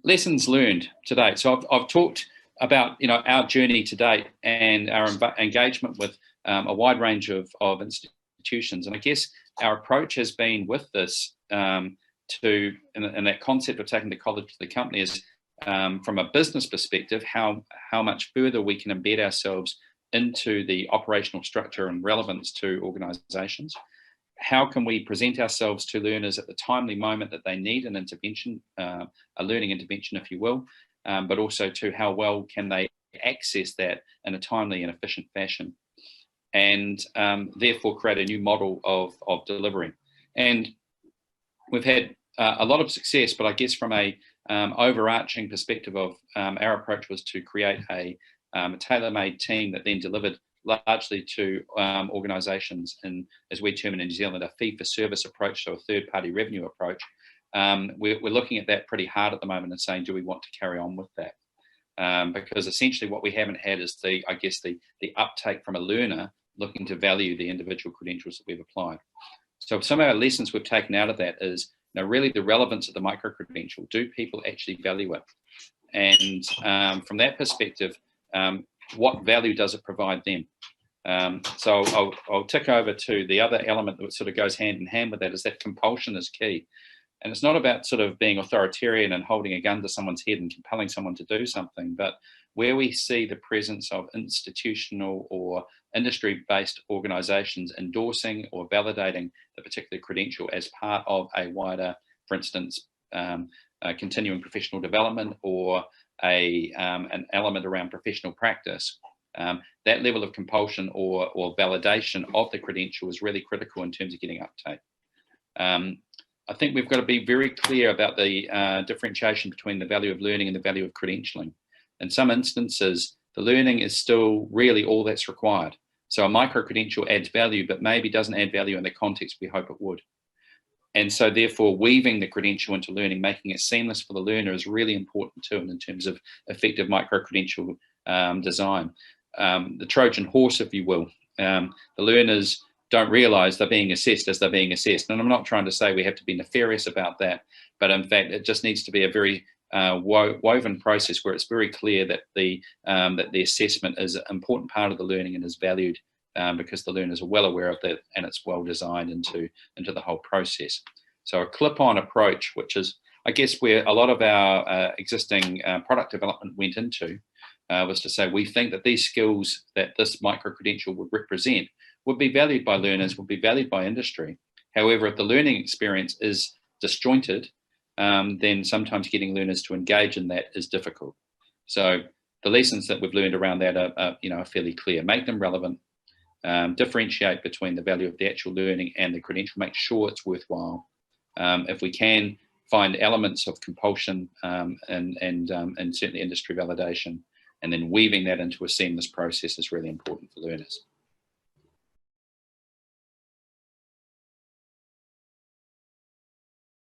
Lessons learned to date. So I've talked about our journey to date and our engagement with a wide range of institutions, and I guess our approach has been with this and that concept of taking the college to the company is from a business perspective, how much further we can embed ourselves into the operational structure and relevance to organisations. How can we present ourselves to learners at the timely moment that they need an intervention, a learning intervention, if you will, but also to how well can they access that in a timely and efficient fashion, and therefore create a new model of delivery. And we've had a lot of success, but I guess from a overarching perspective of our approach was to create a tailor-made team that then delivered largely to organisations, and as we term it in New Zealand, a fee-for-service approach, so a third-party revenue approach. We're looking at that pretty hard at the moment and saying, do we want to carry on with that? Because essentially what we haven't had is the uptake from a learner looking to value the individual credentials that we've applied. So some of our lessons we've taken out of that is really the relevance of the micro-credential. Do people actually value it? And from that perspective, what value does it provide them? So I'll tick over to the other element that sort of goes hand in hand with that, is that compulsion is key. And it's not about sort of being authoritarian and holding a gun to someone's head and compelling someone to do something, but where we see the presence of institutional or industry-based organisations endorsing or validating the particular credential as part of a wider, for instance, continuing professional development or an element around professional practice, that level of compulsion or validation of the credential is really critical in terms of getting uptake. I think we've got to be very clear about the differentiation between the value of learning and the value of credentialing. In some instances, the learning is still really all that's required. So a micro-credential adds value, but maybe doesn't add value in the context we hope it would. And so therefore weaving the credential into learning, making it seamless for the learner is really important too, and in terms of effective micro-credential design. The Trojan horse, if you will, the learners don't realise they're being assessed as they're being assessed. And I'm not trying to say we have to be nefarious about that, but in fact, it just needs to be a very woven process where it's very clear that the assessment is an important part of the learning and is valued because the learners are well aware of that, and it's well designed into the whole process. So a clip-on approach, which is, I guess, where a lot of our existing product development went into, was to say we think that these skills that this micro-credential would represent would be valued by learners, would be valued by industry. However, if the learning experience is disjointed, then sometimes getting learners to engage in that is difficult. So the lessons that we've learned around that are fairly clear. Make them relevant, differentiate between the value of the actual learning and the credential, make sure it's worthwhile. If we can find elements of compulsion and certainly industry validation, and then weaving that into a seamless process is really important for learners.